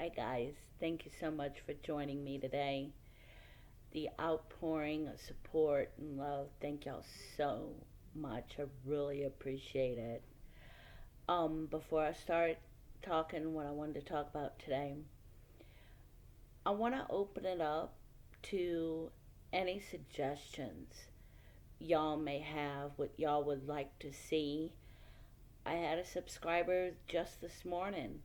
Hi, guys. Thank you so much for joining me today. The outpouring of support and love, thank y'all so much. I really appreciate it. Before I start talking what I wanted to talk about today, I want to open it up to any suggestions y'all may have, what y'all would like to see. I had a subscriber just this morning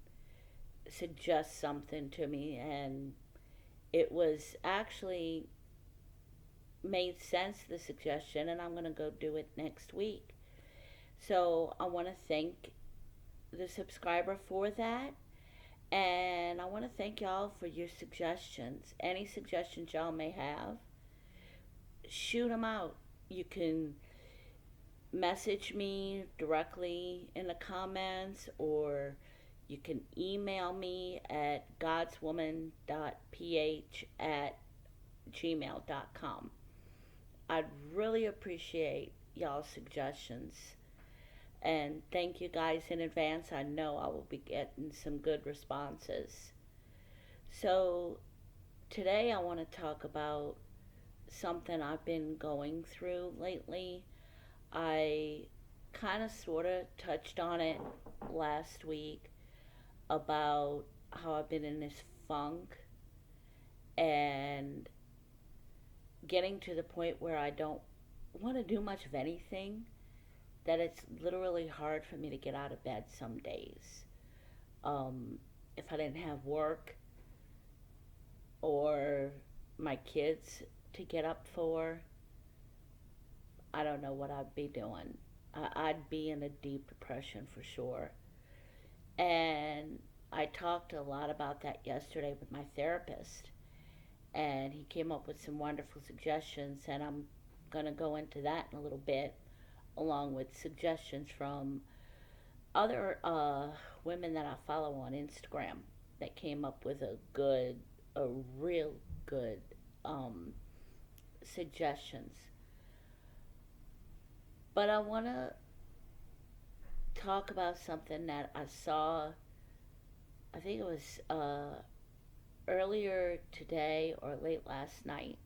suggest something to me, and it was actually made sense, the suggestion, and I'm going to go do it next week. So I want to thank the subscriber for that, and I want to thank y'all for your suggestions. Any suggestions y'all may have, shoot them out. You can message me directly in the comments, or you can email me at godswoman.ph@gmail.com. I'd really appreciate y'all's suggestions. And thank you guys in advance. I know I will be getting some good responses. So, today I want to talk about something I've been going through lately. I kind of sort of touched on it last week about how I've been in this funk and getting to the point where I don't want to do much of anything, that it's literally hard for me to get out of bed some days. If I didn't have work or my kids to get up for, I don't know what I'd be doing. I'd be in a deep depression for sure. And I talked a lot about that yesterday with my therapist, and he came up with some wonderful suggestions, and I'm going to go into that in a little bit, along with suggestions from other women that I follow on Instagram that came up with a real good suggestions. But I want to talk about something that I saw, I think it was earlier today or late last night,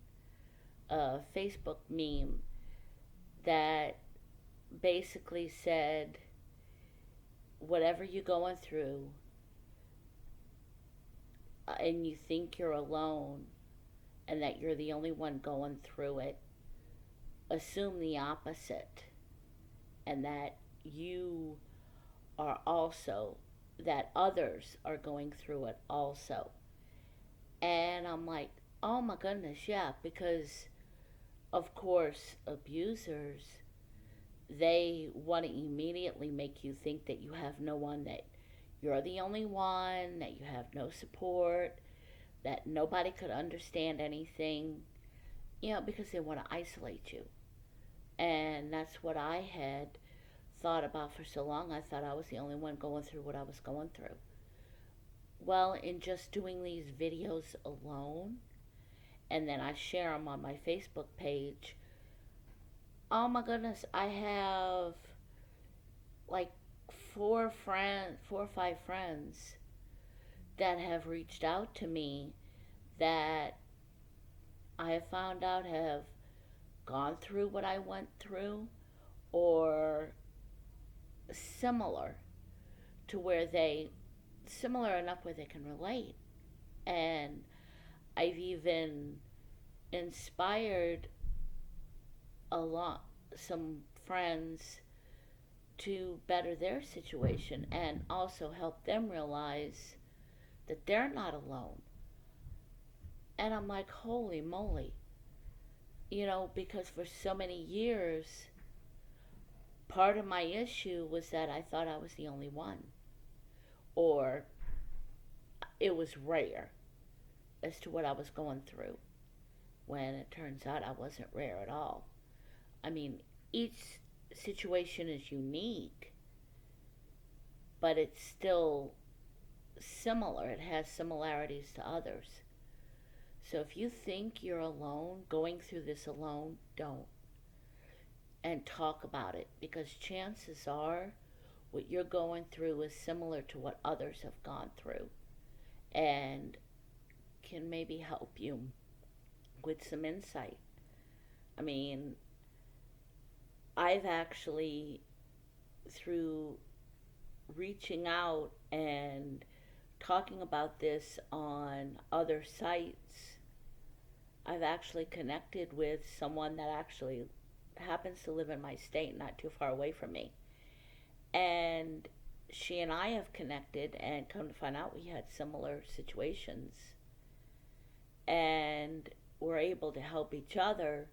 a Facebook meme that basically said, whatever you're going through and you think you're alone and that you're the only one going through it, assume the opposite, and that you are also, that others are going through it also. And I'm like, oh my goodness, yeah, because of course, abusers, they want to immediately make you think that you have no one, that you're the only one, that you have no support, that nobody could understand anything, because they want to isolate you. And that's what I had thought about for so long. I thought I was the only one going through what I was going through. Well, in just doing these videos alone, and then I share them on my Facebook page, oh my goodness, I have like four or five friends that have reached out to me that I have found out have gone through what I went through, or similar to where they, similar enough where they can relate. And I've even inspired a lot, some friends, to better their situation and also help them realize that they're not alone. And I'm like, holy moly. Because for so many years, part of my issue was that I thought I was the only one, or it was rare as to what I was going through, when it turns out I wasn't rare at all. I mean, each situation is unique, but it's still similar. It has similarities to others. So if you think you're alone, going through this alone, don't. And talk about it, because chances are what you're going through is similar to what others have gone through. and can maybe help you with some insight. I mean, I've actually, through reaching out and talking about this on other sites, I've actually connected with someone that actually happens to live in my state, not too far away from me. And she and I have connected, and come to find out we had similar situations. And we're able to help each other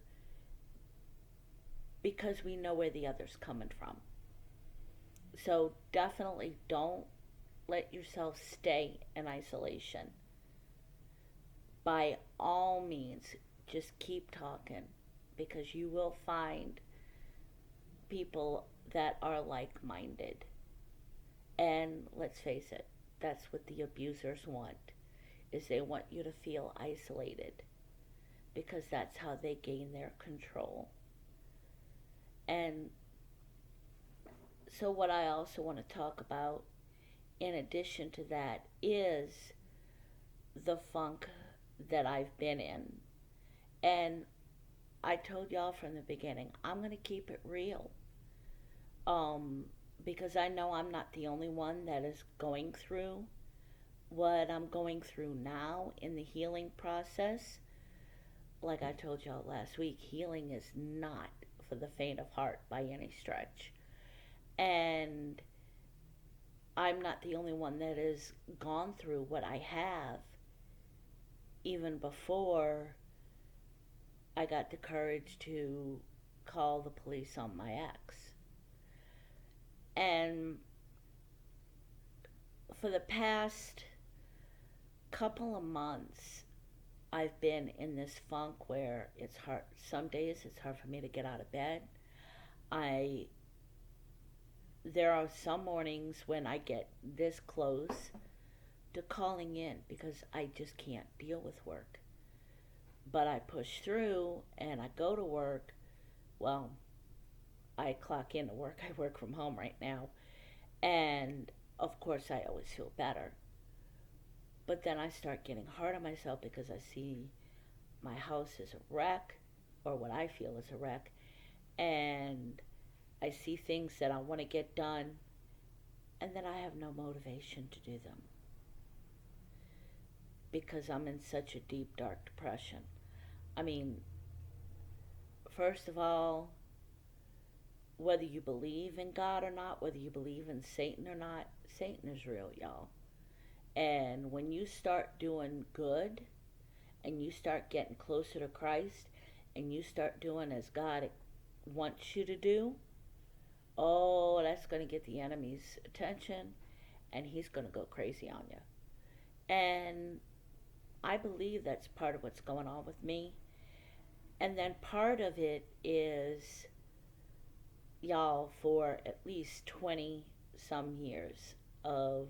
because we know where the other's coming from. So definitely don't let yourself stay in isolation. By all means, just keep talking, because you will find people that are like minded. And let's face it, that's what the abusers want, is they want you to feel isolated, because that's how they gain their control. And so what I also want to talk about in addition to that is the funk that I've been in. And I told y'all from the beginning, I'm going to keep it real. Because I know I'm not the only one that is going through what I'm going through now in the healing process. Like I told y'all last week, healing is not for the faint of heart by any stretch. And I'm not the only one that has gone through what I have, even before I got the courage to call the police on my ex. And for the past couple of months, I've been in this funk where it's hard. Some days it's hard for me to get out of bed. There are some mornings when I get this close to calling in because I just can't deal with work. But I push through and I go to work. Well, I clock into work. I work from home right now. And of course, I always feel better. But then I start getting hard on myself because I see my house is a wreck, or what I feel is a wreck. And I see things that I want to get done, and then I have no motivation to do them because I'm in such a deep, dark depression. I mean, first of all, whether you believe in God or not, whether you believe in Satan or not, Satan is real, y'all. And when you start doing good and you start getting closer to Christ and you start doing as God wants you to do, oh, that's going to get the enemy's attention, and he's going to go crazy on you. And I believe that's part of what's going on with me. And then part of it is, y'all, for at least 20 some years of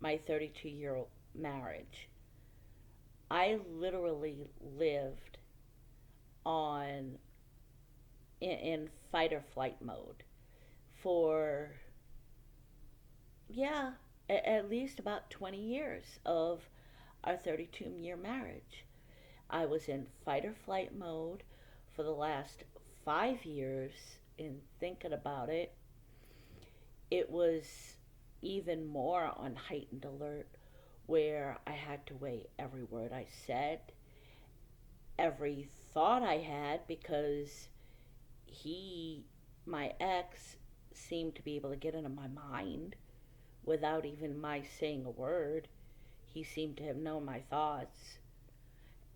my 32-year marriage, I literally lived in fight or flight mode for, yeah, at least about 20 years of our 32-year marriage. I was in fight or flight mode for the last 5 years. In thinking about it, it was even more on heightened alert, where I had to weigh every word I said, every thought I had, because my ex, seemed to be able to get into my mind without even my saying a word. He seemed to have known my thoughts.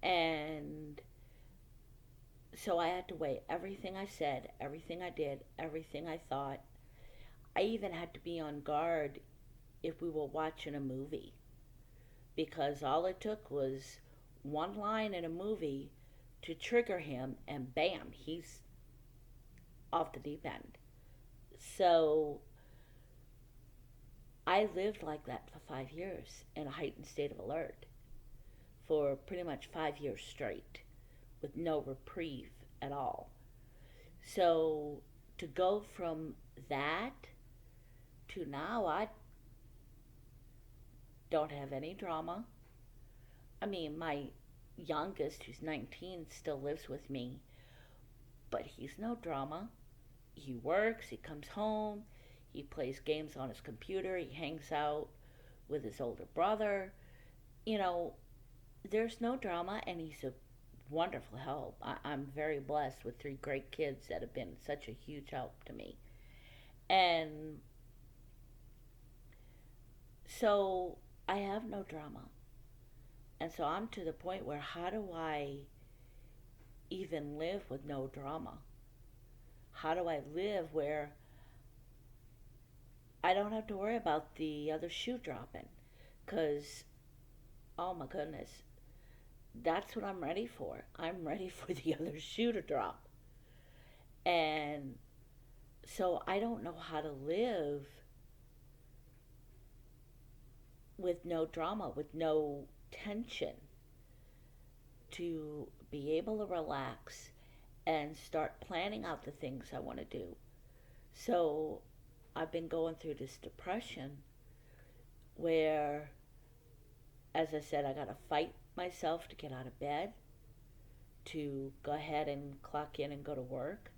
And so I had to weigh everything I said, everything I did, everything I thought. I even had to be on guard if we were watching a movie, because all it took was one line in a movie to trigger him, and bam, he's off the deep end. So I lived like that for 5 years in a heightened state of alert for pretty much 5 years straight with no reprieve at all. So to go from that to now, I don't have any drama. I mean, my youngest, who's 19, still lives with me, but he's no drama. He works, he comes home, he plays games on his computer, he hangs out with his older brother. You know, there's no drama, and he's a wonderful help. I'm very blessed with three great kids that have been such a huge help to me. And so I have no drama. And so I'm to the point where how do I even live with no drama? How do I live where I don't have to worry about the other shoe dropping? Because, oh my goodness, that's what I'm ready for. I'm ready for the other shoe to drop. And so I don't know how to live with no drama, with no tension, to be able to relax and start planning out the things I want to do. So I've been going through this depression where, as I said, I got to fight myself to get out of bed, to go ahead and clock in and go to work.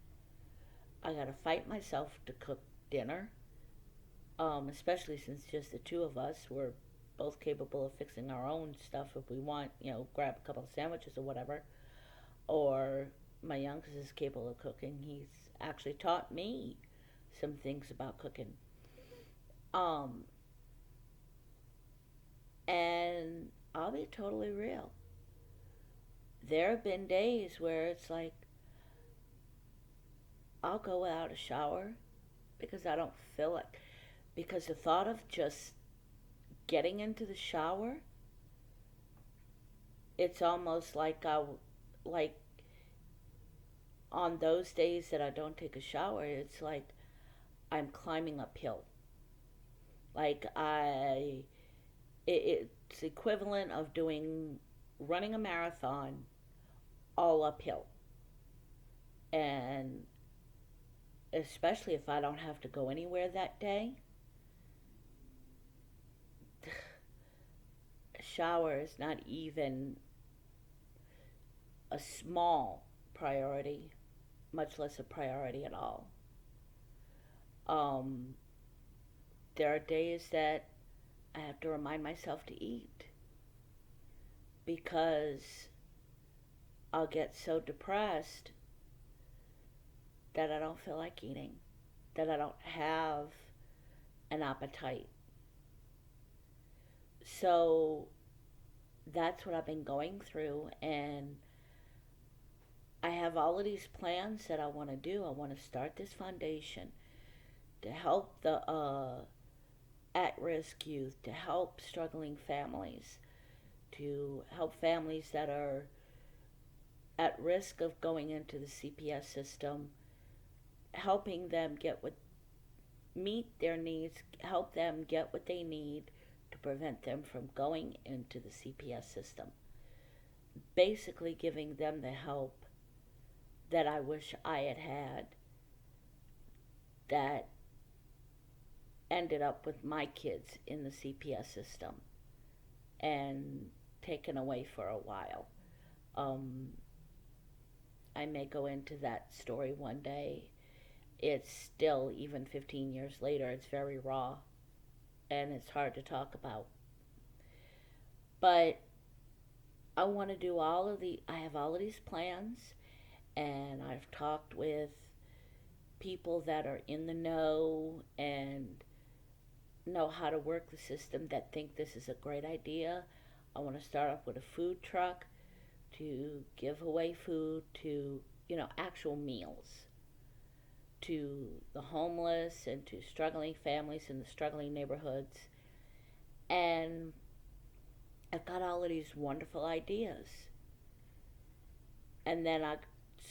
I got to fight myself to cook dinner, especially since just the two of us, we're both capable of fixing our own stuff if we want, grab a couple of sandwiches or whatever. Or my youngest is capable of cooking. He's actually taught me some things about cooking. Um, and I'll be totally real. There have been days where it's like I'll go without a shower because I don't feel it. Because the thought of just getting into the shower, it's almost like on those days that I don't take a shower, it's like I'm climbing uphill. Like it's equivalent of running a marathon all uphill. And especially if I don't have to go anywhere that day, a shower is not even a small priority, much less a priority at all. Um, there are days that I have to remind myself to eat because I'll get so depressed that I don't feel like eating, that I don't have an appetite. So that's what I've been going through, and I have all of these plans that I want to do. I want to start this foundation to help the at risk youth, to help struggling families, to help families that are at risk of going into the CPS system, helping them meet their needs, help them get what they need to prevent them from going into the CPS system. Basically, giving them the help that I wish I had had that ended up with my kids in the CPS system and taken away for a while. Um, I may go into that story one day. It's still, even 15 years later, it's very raw and it's hard to talk about. But I want to do I have all of these plans, and I've talked with people that are in the know and know how to work the system that think this is a great idea. I want to start off with a food truck to give away food to, actual meals to the homeless and to struggling families in the struggling neighborhoods. And I've got all of these wonderful ideas. And then I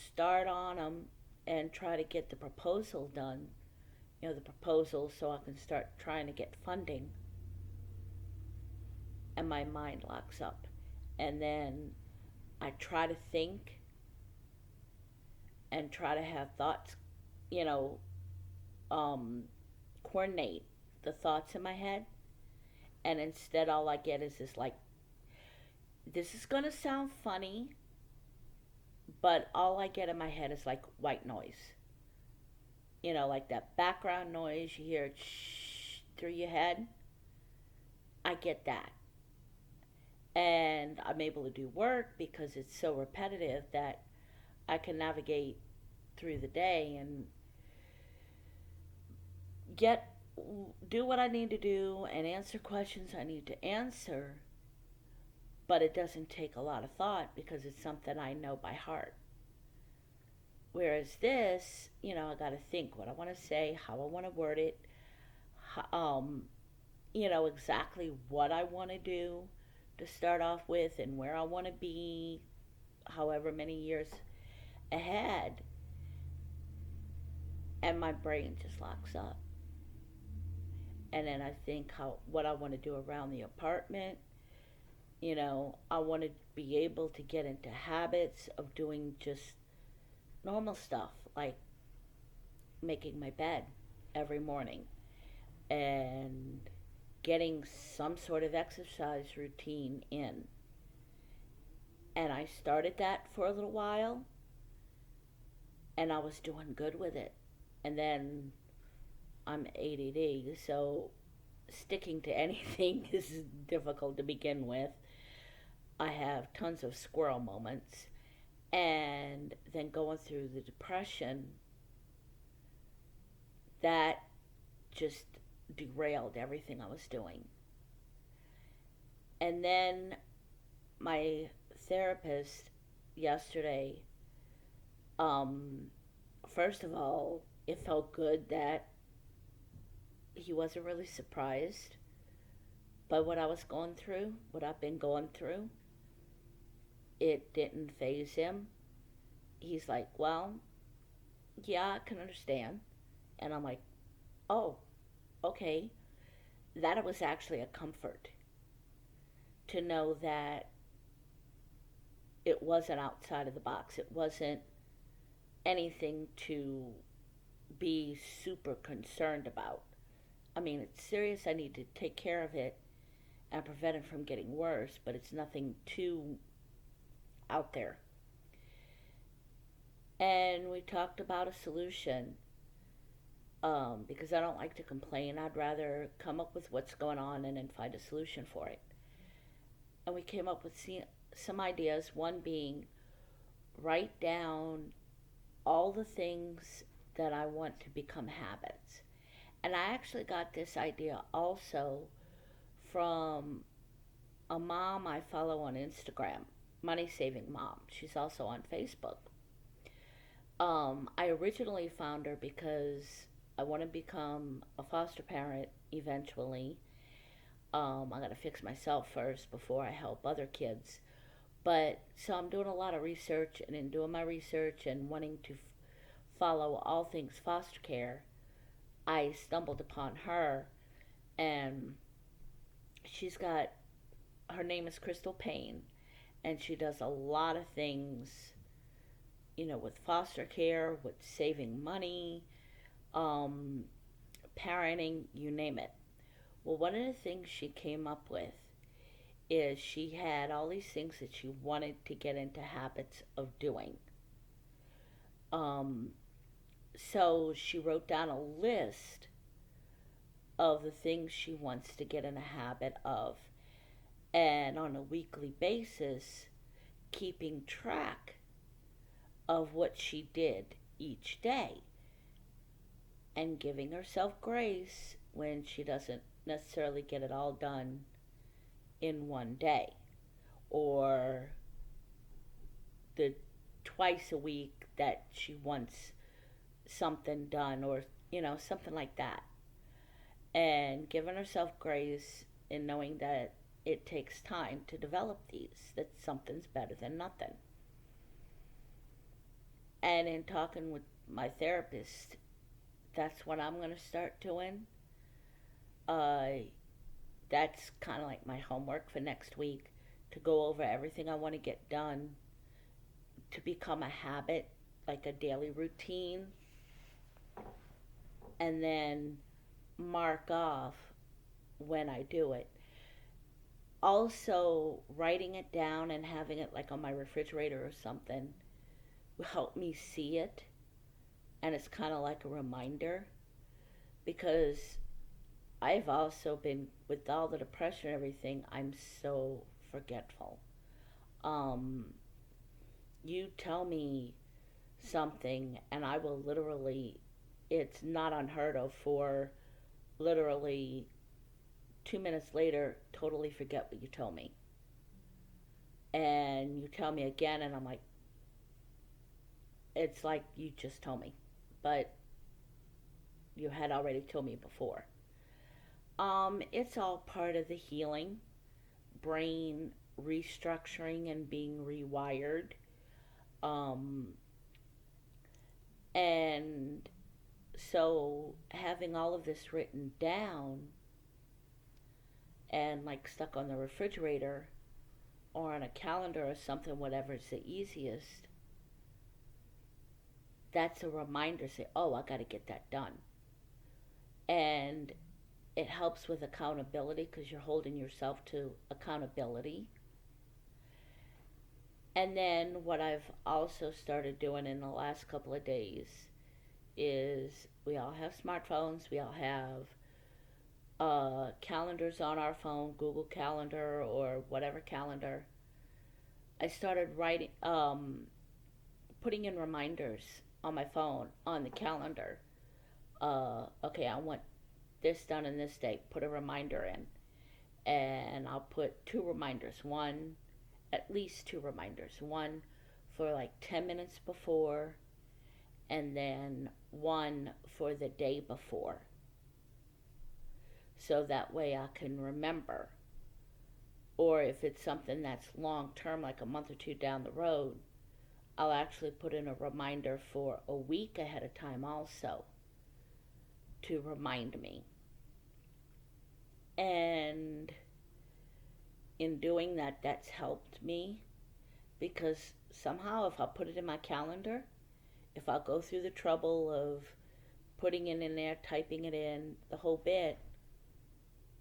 start on them and try to get the proposal done, the proposal so I can start trying to get funding. And my mind locks up. And then I try to think and try to have thoughts, you know, coordinate the thoughts in my head. And instead, all I get is this like This is going to sound funny, but all I get in my head is like white noise. Like that background noise you hear shh through your head. I get that. And I'm able to do work because it's so repetitive that I can navigate through the day and get do what I need to do and answer questions I need to answer, but it doesn't take a lot of thought because it's something I know by heart. Whereas this, I got to think what I want to say, how I want to word it, um, exactly what I want to do to start off with and where I want to be however many years ahead, and my brain just locks up. And then I think how what I want to do around the apartment. I want to be able to get into habits of doing just normal stuff like making my bed every morning and getting some sort of exercise routine in. And I started that for a little while and I was doing good with it. And then I'm ADD, so sticking to anything is difficult to begin with. I have tons of squirrel moments. And then going through the depression, that just derailed everything I was doing. And then my therapist yesterday, um, first of all, it felt good that he wasn't really surprised by what I was going through, what I've been going through. It didn't phase him. He's like, well, yeah, I can understand. And I'm like, oh, okay. That it was actually a comfort to know that it wasn't outside of the box. It wasn't anything to be super concerned about. I mean, it's serious. I need to take care of it and prevent it from getting worse, but it's nothing too out there. And we talked about a solution, because I don't like to complain. I'd rather come up with what's going on and then find a solution for it. And we came up with some ideas, one being write down all the things that I want to become habits. And I actually got this idea also from a mom I follow on Instagram, Money Saving Mom. She's also on Facebook. I originally found her because I want to become a foster parent eventually. I got to fix myself first before I help other kids. But so I'm doing a lot of research, and in doing my research and wanting to follow all things foster care, I stumbled upon her, and she's got her name is Crystal Payne, and she does a lot of things, with foster care, with saving money, um, parenting, you name it. Well, one of the things she came up with is she had all these things that she wanted to get into habits of doing. Um, so she wrote down a list of the things she wants to get in a habit of, and on a weekly basis, keeping track of what she did each day and giving herself grace when she doesn't necessarily get it all done in one day, or the twice a week that she wants something done, or something like that, and giving herself grace and knowing that it takes time to develop these, that something's better than nothing. And in talking with my therapist, that's what I'm going to start doing. uh, that's kind of like my homework for next week, to go over everything I want to get done to become a habit, like a daily routine, and then mark off when I do it. Also, writing it down and having it like on my refrigerator or something will help me see it, and it's kind of like a reminder, because I've also been, with all the depression and everything, I'm so forgetful. Um, you tell me something, and I will literally, it's not unheard of for literally 2 minutes later, totally forget what you told me. And you tell me again, and I'm like, it's like you just told me, but you had already told me before. It's all part of the healing, brain restructuring and being rewired. Um, and so having all of this written down and like stuck on the refrigerator or on a calendar or something, whatever's the easiest, that's a reminder. Say, oh, I got to get that done. And it helps with accountability because you're holding yourself to accountability. And then what I've also started doing in the last couple of days is we all have smartphones, we all have calendars on our phone, Google Calendar or whatever calendar. I started writing, putting in reminders on my phone on the calendar. Okay, I want this done in this date. Put a reminder in, and I'll put two reminders. One, at least two reminders. One for like 10 minutes before, and then one for the day before. So that way I can remember. Or if it's something that's long term, like a month or two down the road, I'll actually put in a reminder for a week ahead of time also to remind me. And in doing that, that's helped me because somehow if I put it in my calendar, if I go through the trouble of putting it in there, typing it in, the whole bit,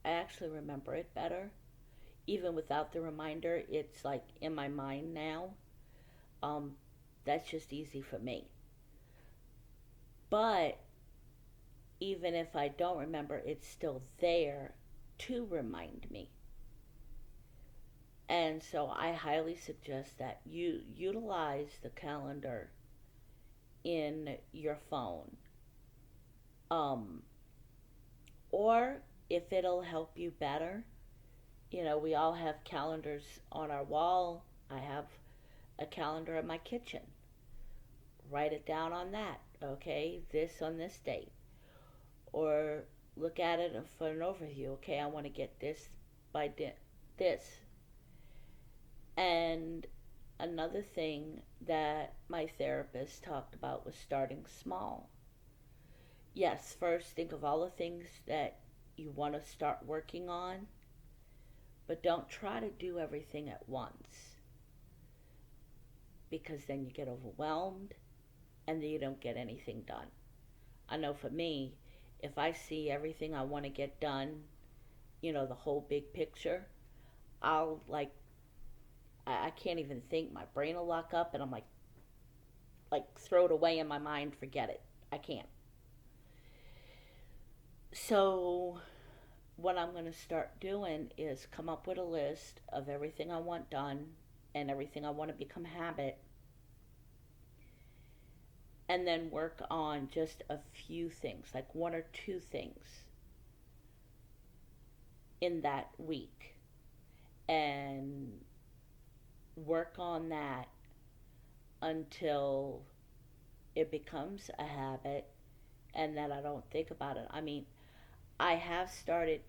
I actually remember it better. Even without the reminder, it's like in my mind now. Um, that's just easy for me. But even if I don't remember, it's still there to remind me. And so I highly suggest that you utilize the calendar in your phone. Um, or if it'll help you better, we all have calendars on our wall. I have a calendar in my kitchen. Write it down on that, okay? This on this date. Or look at it for an overview. Okay, I want to get this by this. And another thing that my therapist talked about was starting small. Yes, first think of all the things that you want to start working on, but don't try to do everything at once because then you get overwhelmed and then you don't get anything done. I know for me, if I see everything I want to get done, the whole big picture, I'll like, I can't even think. My brain will lock up and I'm like throw it away in my mind, forget it. I can't. So what I'm going to start doing is come up with a list of everything I want done and everything I want to become habit, and then work on just a few things, like one or two things in that week, and work on that until it becomes a habit and that I don't think about it. I mean, I have started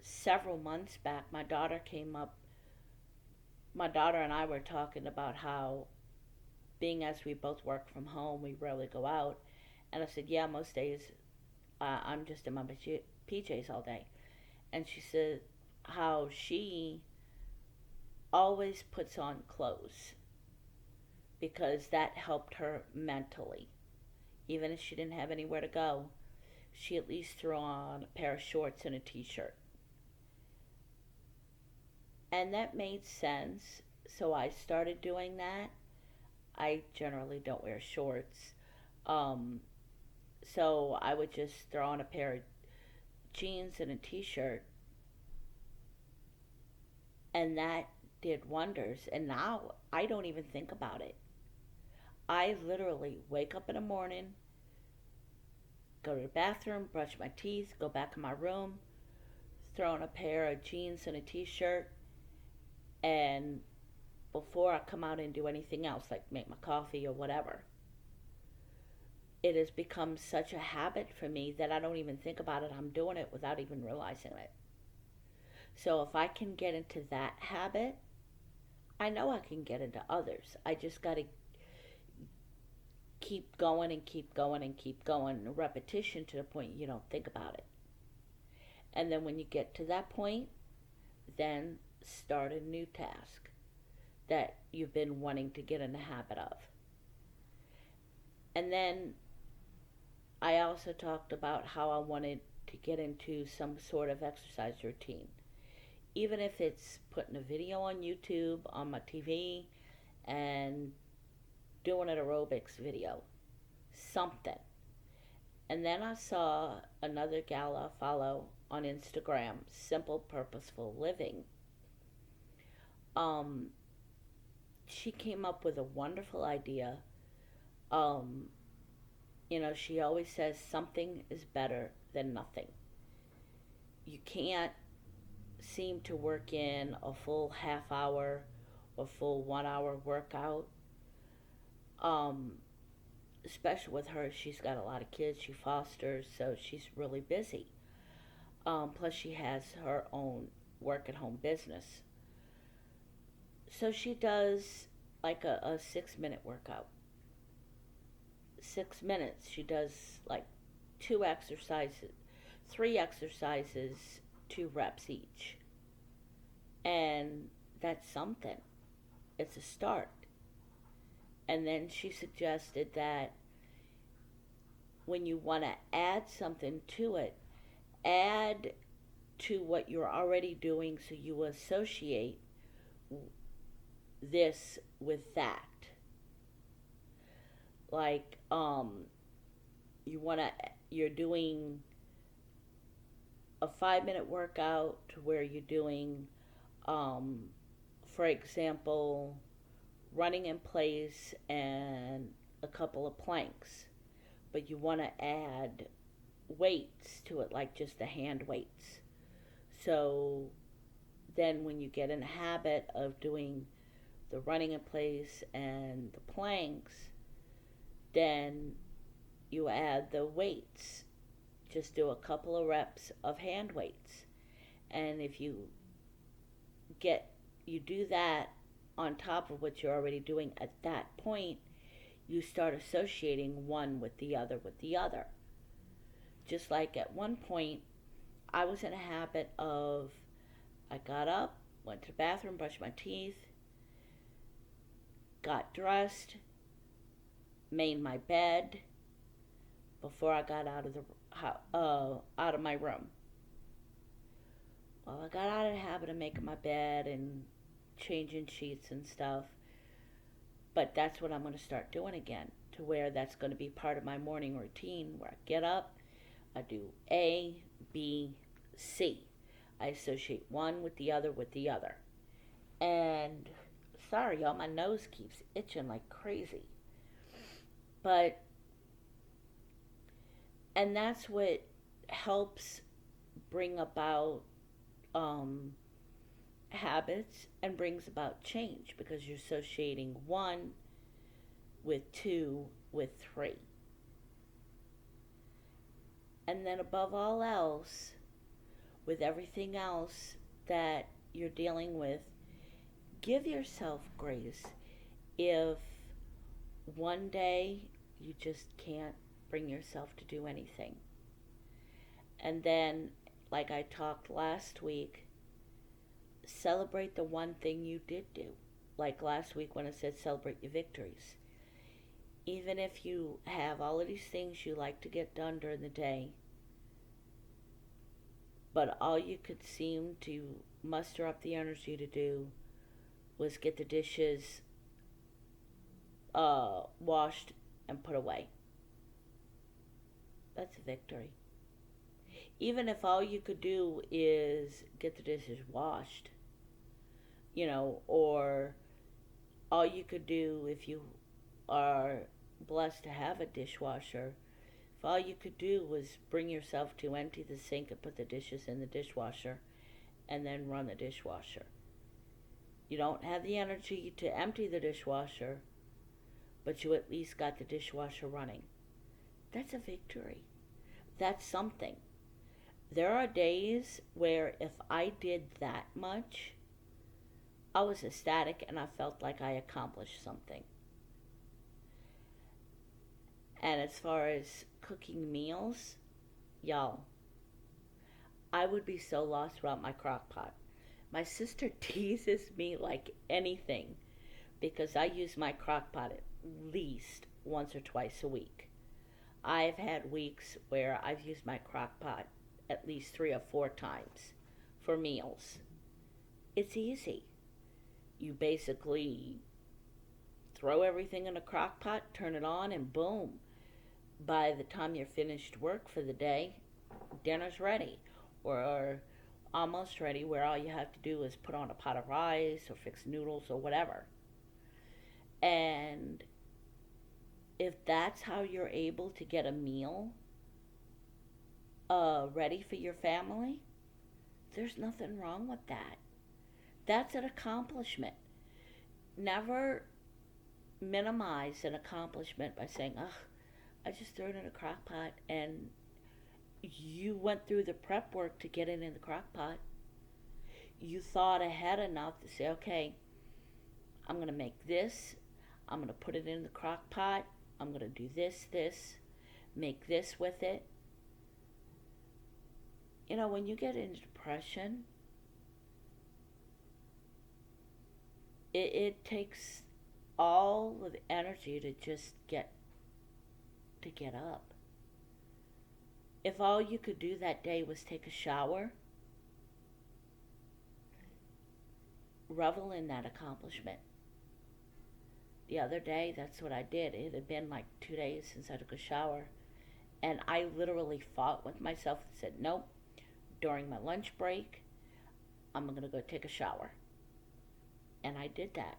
several months back. My daughter and I were talking about how, being as we both work from home, we rarely go out. And I said, yeah, most days I'm just in my PJs all day. And she said how she always puts on clothes because that helped her mentally. Even if she didn't have anywhere to go, she at least threw on a pair of shorts and a t-shirt. And that made sense. So I started doing that. I generally don't wear shorts. Um, so I would just throw on a pair of jeans and a t shirt, and that did wonders. And now I don't even think about it. I literally wake up in the morning, go to the bathroom, brush my teeth, go back in my room, throw on a pair of jeans and a t shirt, and before I come out and do anything else, like make my coffee or whatever, it has become such a habit for me that I don't even think about it. I'm doing it without even realizing it. So if I can get into that habit, I know I can get into others. I just got to keep going and keep going and keep going. Repetition to the point you don't think about it. And then when you get to that point, then start a new task that you've been wanting to get in the habit of. And then I also talked about how I wanted to get into some sort of exercise routine. Even if it's putting a video on YouTube, on my TV, and doing an aerobics video. Something. And then I saw another gal I follow on Instagram, Simple Purposeful Living. Um, she came up with a wonderful idea. Um, she always says something is better than nothing. You can't seem to work in a full half hour or full 1 hour workout. Especially with her, she's got a lot of kids. She fosters, so she's really busy. Plus, she has her own work at home business. So she does like a 6 minute workout. 6 minutes. She does like 2 exercises, 3 exercises, 2 reps each. And that's something. It's a start. And then she suggested that when you want to add something to it, add to what you're already doing so you associate this with that. Like, you're doing a 5 minute workout where you're doing, for example, running in place and a couple of planks, but you want to add weights to it, like just the hand weights. So then when you get in the habit of doing the running in place and the planks, then you add the weights. Just do a couple of reps of hand weights. And if you do that on top of what you're already doing at that point, you start associating one with the other with the other. Just like at one point, I was in a habit of, I got up, went to the bathroom, brushed my teeth, got dressed, made my bed before I got out of my room. Well, I got out of the habit of making my bed and changing sheets and stuff, but that's what I'm going to start doing again, to where that's going to be part of my morning routine, where I get up, I do A, B, C. I associate one with the other with the other. And sorry, y'all, my nose keeps itching like crazy. But, and that's what helps bring about habits and brings about change, because you're associating one with two with three. And then above all else, with everything else that you're dealing with, give yourself grace if one day you just can't bring yourself to do anything. And then, like I talked last week, celebrate the one thing you did do. Like last week when I said celebrate your victories. Even if you have all of these things you like to get done during the day, but all you could seem to muster up the energy to do was get the dishes washed and put away. That's a victory. Even if all you could do is get the dishes washed, or all you could do if you are blessed to have a dishwasher, if all you could do was bring yourself to empty the sink and put the dishes in the dishwasher and then run the dishwasher. You don't have the energy to empty the dishwasher, but you at least got the dishwasher running. That's a victory. That's something. There are days where if I did that much, I was ecstatic and I felt like I accomplished something. And as far as cooking meals, y'all, I would be so lost without my crock pot. My sister teases me like anything because I use my crock pot at least once or twice a week. I've had weeks where I've used my crock pot at least 3 or 4 times for meals. It's easy. You basically throw everything in a crock pot, turn it on, and boom. By the time you're finished work for the day, dinner's ready, or almost ready, where all you have to do is put on a pot of rice or fix noodles or whatever. And if that's how you're able to get a meal ready for your family, there's nothing wrong with that. That's an accomplishment. Never minimize an accomplishment by saying, ugh, I just threw it in a crock pot, and you went through the prep work to get it in the crock pot. You thought ahead enough to say, okay, I'm going to make this, I'm going to put it in the crock pot, I'm going to do this, make this with it. When you get into depression, it takes all of the energy to just get up. If all you could do that day was take a shower, revel in that accomplishment. The other day, that's what I did. It had been like 2 days since I took a shower, and I literally fought with myself and said, nope, during my lunch break, I'm going to go take a shower. And I did that.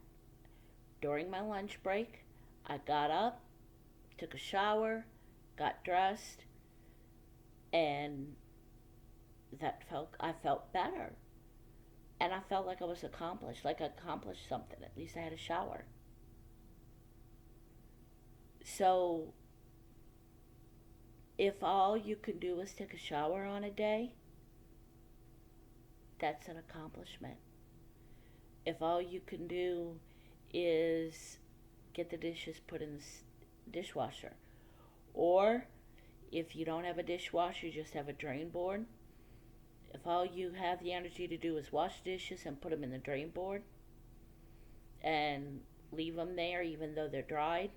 During my lunch break, I got up, took a shower, got dressed, and I felt better. And I felt like I was accomplished, like I accomplished something. At least I had a shower. So, if all you can do is take a shower on a day, that's an accomplishment. If all you can do is get the dishes put in the dishwasher, or if you don't have a dishwasher, you just have a drain board, if all you have the energy to do is wash dishes and put them in the drain board and leave them there even though they're dried,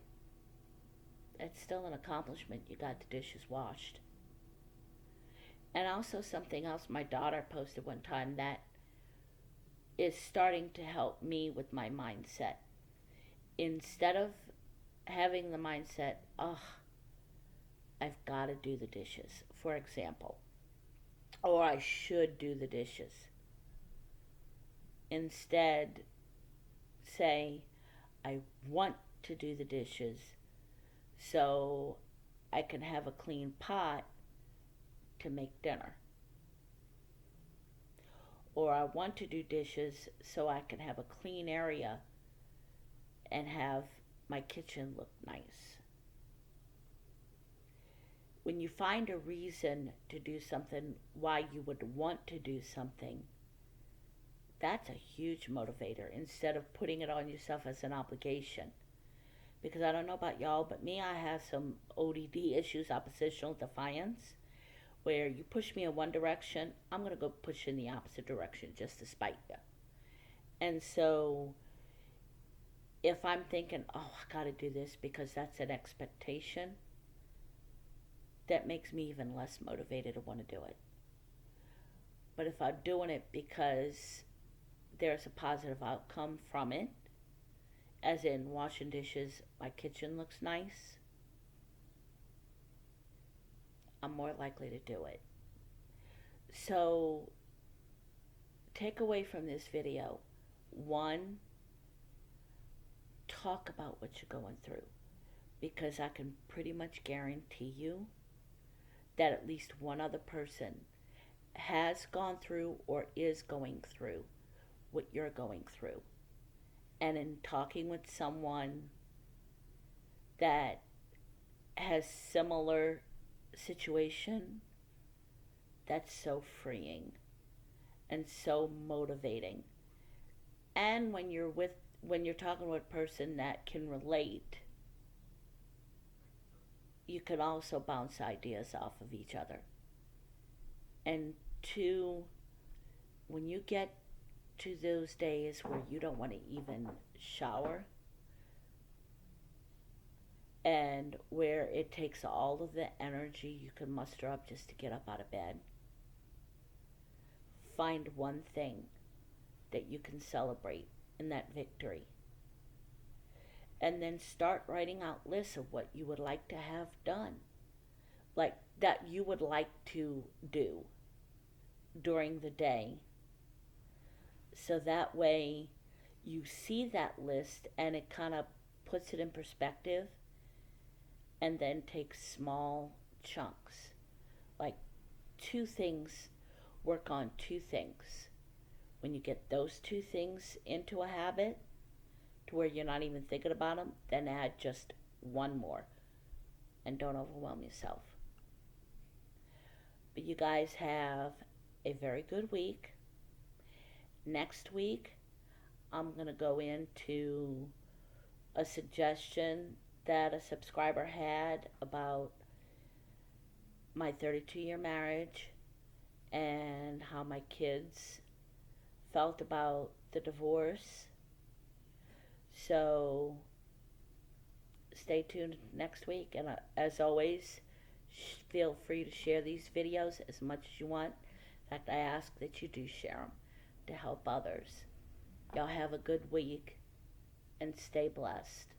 that's still an accomplishment. You got the dishes washed. And also something else my daughter posted one time that is starting to help me with my mindset. Instead of having the mindset, I've got to do the dishes, for example, or I should do the dishes. Instead, say, I want to do the dishes so I can have a clean pot to make dinner. Or I want to do dishes so I can have a clean area and have my kitchen look nice. When you find a reason to do something, why you would want to do something, that's a huge motivator instead of putting it on yourself as an obligation. Because I don't know about y'all, but me, I have some ODD issues, oppositional defiance, where you push me in one direction, I'm going to go push in the opposite direction just to spite you. And so if I'm thinking, I got to do this because that's an expectation, that makes me even less motivated to want to do it. But if I'm doing it because there's a positive outcome from it, as in washing dishes, my kitchen looks nice, I'm more likely to do it. So, take away from this video, one, talk about what you're going through, because I can pretty much guarantee you that at least one other person has gone through or is going through what you're going through. And in talking with someone that has similar situation, that's so freeing and so motivating. And when you're talking with a person that can relate, you can also bounce ideas off of each other. And two, when you get to those days where you don't want to even shower, and where it takes all of the energy you can muster up just to get up out of bed, find one thing that you can celebrate in that victory. And then start writing out lists of what you would like to have done, like that you would like to do during the day. So that way you see that list and it kind of puts it in perspective, and then take small chunks. Like two things, work on two things. When you get those two things into a habit to where you're not even thinking about them, then add just one more. And don't overwhelm yourself. But you guys have a very good week. Next week, I'm going to go into a suggestion that a subscriber had about my 32-year marriage and how my kids felt about the divorce. So stay tuned next week, and as always, feel free to share these videos as much as you want. In fact, I ask that you do share them to help others. Y'all have a good week and stay blessed.